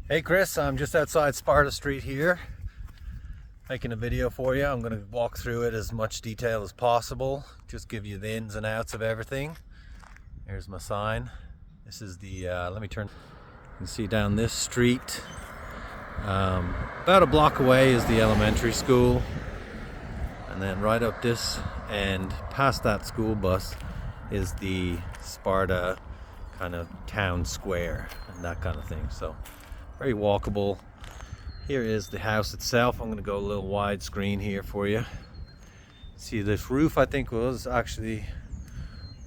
Hey Chris, I'm just outside Sparta Street here, making a video for you. I'm going to walk through it as much detail as possible, just give you the ins and outs of everything. Here's my sign. This is the, let me turn, you can see down this street, about a block away is the elementary school. And then right up this end, past that school bus, is the Sparta kind of town square and that kind of thing. So very walkable. Here is the house itself. I'm going to go a little widescreen here for you. See, this roof I think was actually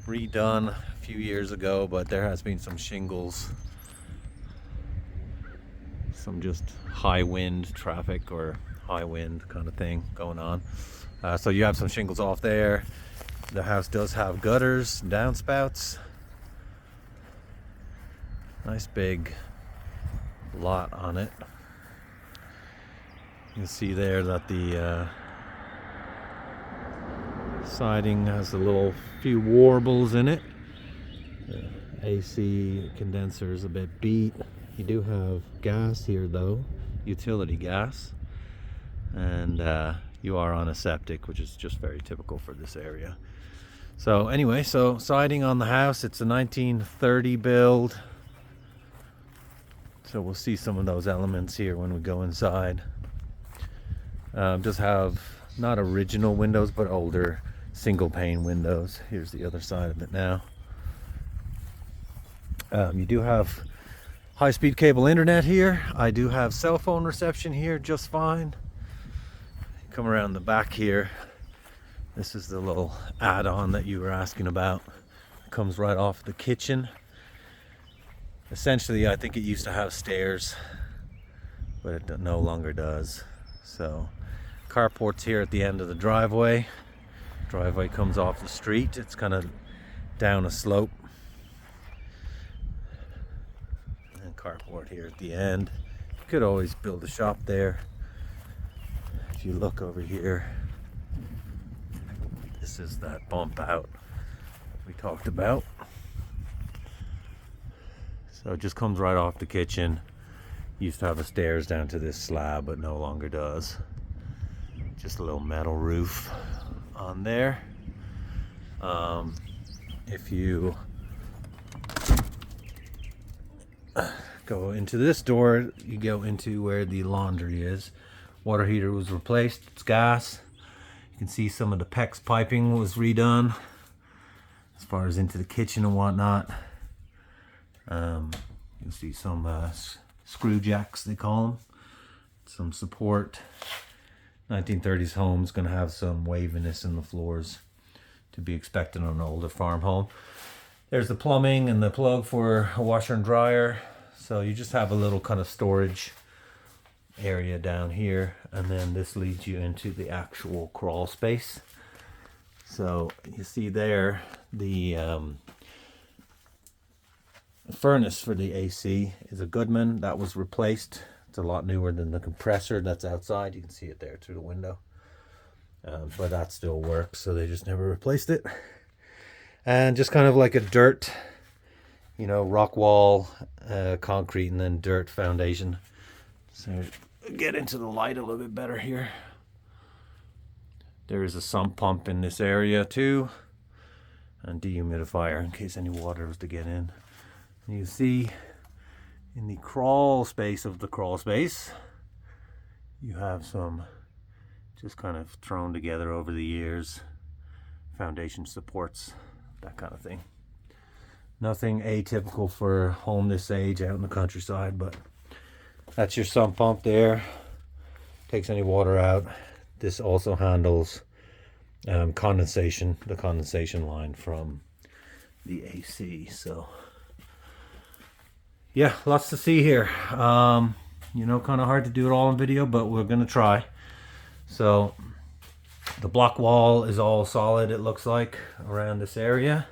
redone a few years ago, but there has been some shingles, some just high wind traffic or high wind kind of thing going on. So you have some shingles off there. The house does have gutters, downspouts. Nice big lot on it. You can see there that the siding has a little few warbles in it. The AC condenser is a bit beat. You do have gas here though, utility gas, and you are on a septic, which is just very typical for this area. So anyway, so siding on the house, it's a 1930 build. So we'll see some of those elements here when we go inside. Does have not original windows, but older single pane windows. Here's the other side of it now. You do have high-speed cable internet here. I do have cell phone reception here just fine. Come around the back here. This is the little add-on that you were asking about. It comes right off the kitchen. Essentially, I think it used to have stairs, but it no longer does. So, carport's here at the end of the driveway. Driveway comes off the street. It's kind of down a slope. And carport here at the end. You could always build a shop there. If you look over here, this is that bump out we talked about. So it just comes right off the kitchen. Used to have a stairs down to this slab, but no longer does. Just a little metal roof on there. If you go into this door, you go into where the laundry is. Water heater was replaced, it's gas. You can see some of the PEX piping was redone as far as into the kitchen and whatnot. You can see some screw jacks, they call them. Some support. 1930s home's going to have some waviness in the floors to be expected on an older farm home. There's the plumbing and the plug for a washer and dryer. So you just have a little kind of storage area down here, and then this leads you into the actual crawl space. So you see there the furnace for the AC is a Goodman that was replaced. It's a lot newer than the compressor that's outside. You can see it there through the window, but that still works, so they just never replaced it. And just kind of like a dirt, you know, rock wall, concrete, and then dirt foundation. So get into the light a little bit better here. There is a sump pump in this area too, and dehumidifier in case any water was to get in. And you see in the crawl space of the crawl space, you have some just kind of thrown together over the years, foundation supports, that kind of thing. Nothing atypical for a home this age out in the countryside, but that's your sump pump there. Takes any water out. This also handles condensation, the condensation line from the AC. So yeah, lots to see here. You know, kind of hard to do it all in video, but we're gonna try. So the block wall is all solid, it looks like, around this area.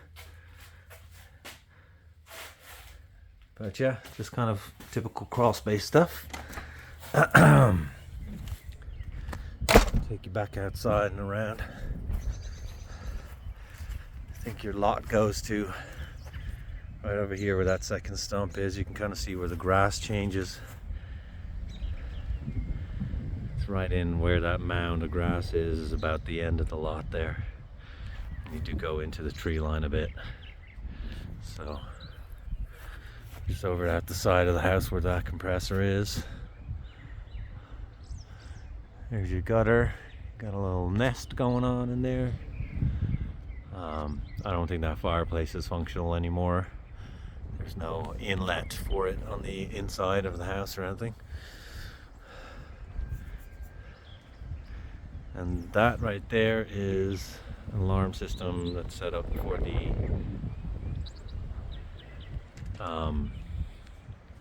But yeah, just kind of typical crawl space stuff. Take you back outside and around. I think your lot goes to right over here where that second stump is. You can kind of see where the grass changes It's right in where that mound of grass is about the end of the lot there. You need to go into the tree line a bit. So just over at the side of the house where that compressor is. There's your gutter. Got a little nest going on in there. I don't think that fireplace is functional anymore. There's no inlet for it on the inside of the house or anything. And that right there is an alarm system that's set up for the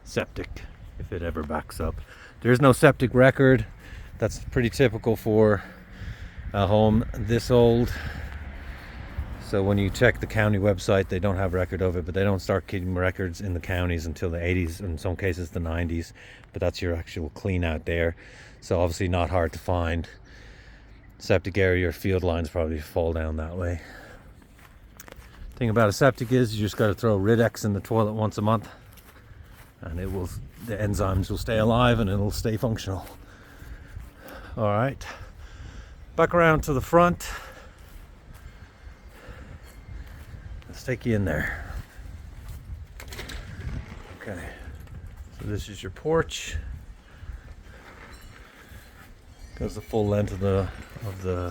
septic, if it ever backs up. There's no septic record. That's pretty typical for a home this old. So when you check the county website, they don't have record of it, but they don't start keeping records in the counties until the 80s, in some cases the 90s. But that's your actual clean out there. So obviously not hard to find. Septic area or field lines probably fall down that way. Thing about a septic is you just got to throw Ridex in the toilet once a month, and the enzymes will stay alive and it'll stay functional. All right, back around to the front. Let's take you in there. Okay, so this is your porch. Goes the full length of the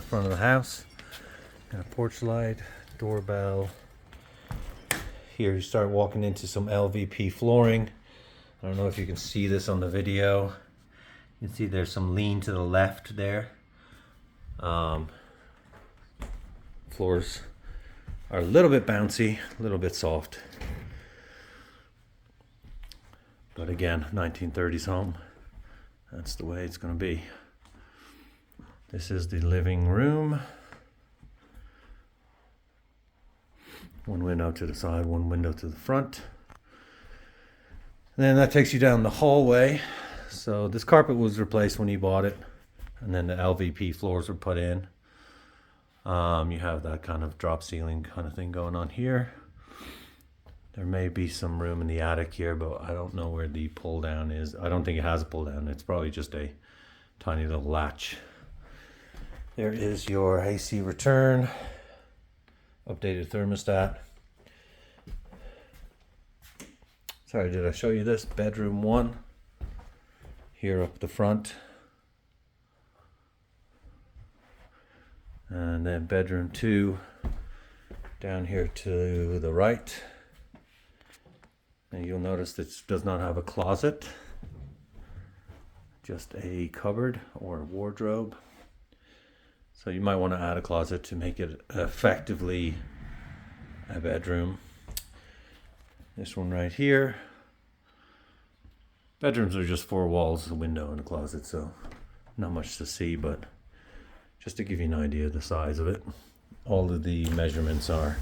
front of the house. Got a porch light, doorbell. Here you start walking into some LVP flooring. I don't know if you can see this on the video. You can see there's some lean to the left there. Floors are a little bit bouncy, a little bit soft. But again, 1930s home. That's the way it's going to be. This is the living room. One window to the side, one window to the front. And then that takes you down the hallway. So this carpet was replaced when you bought it, and then the LVP floors were put in. You have that kind of drop ceiling kind of thing going on here. There may be some room in the attic here, but I don't know where the pull down is. I don't think it has a pull down. It's probably just a tiny little latch. There is your AC return, updated thermostat. Sorry, did I show you this? Bedroom 1, here up the front. And then bedroom 2, down here to the right. And you'll notice this does not have a closet, just a cupboard or a wardrobe. So you might want to add a closet to make it effectively a bedroom. This one right here. Bedrooms are just 4 walls, a window, and a closet, so not much to see, but just to give you an idea of the size of it. All of the measurements are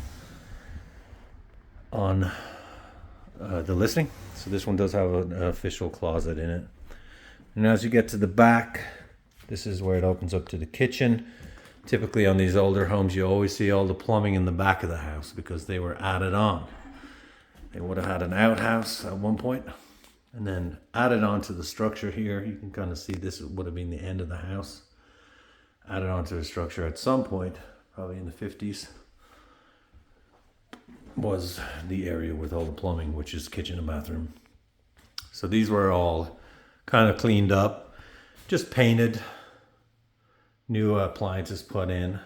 on the listing. So this one does have an official closet in it. And as you get to the back, this is where it opens up to the kitchen. Typically on these older homes, you always see all the plumbing in the back of the house because they were added on. They would have had an outhouse at one point and then added on to the structure here. You can kind of see this would have been the end of the house. Added onto the structure at some point, probably in the 50s, was the area with all the plumbing, which is kitchen and bathroom. So these were all kind of cleaned up, just painted. New appliances put in.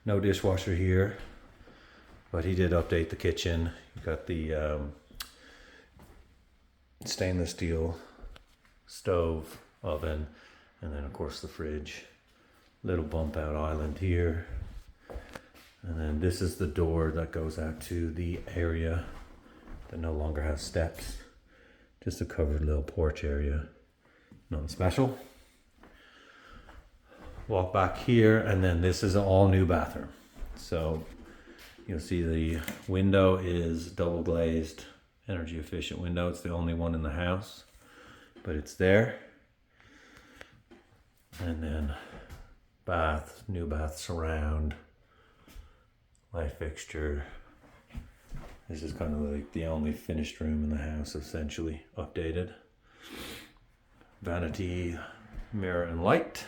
No dishwasher here, but he did update the kitchen. You got the stainless steel stove, oven, and then of course the fridge. Little bump out island here. And then this is the door that goes out to the area that no longer has steps. Just a covered little porch area. Nothing special. Walk back here, and then this is an all new bathroom. So you'll see the window is double glazed, energy efficient window. It's the only one in the house, but it's there. And then bath, new bath surround, light fixture. This is kind of like the only finished room in the house, essentially updated. Vanity, mirror and light.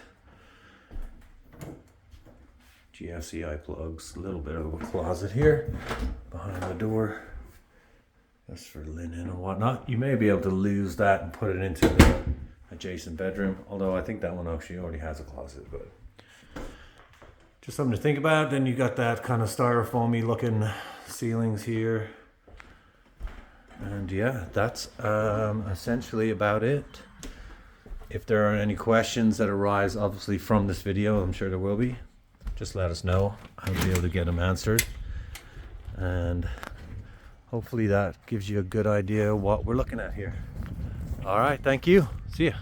GFCI plugs, a little bit of a closet here behind the door. That's for linen and whatnot. You may be able to lose that and put it into the adjacent bedroom, although I think that one actually already has a closet, but just something to think about. Then you got that kind of styrofoamy looking ceilings here. And yeah, that's essentially about it. If there are any questions that arise obviously from this video, I'm sure there will be, just let us know. I'll be able to get them answered. And hopefully that gives you a good idea what we're looking at here. All right, thank you. See ya.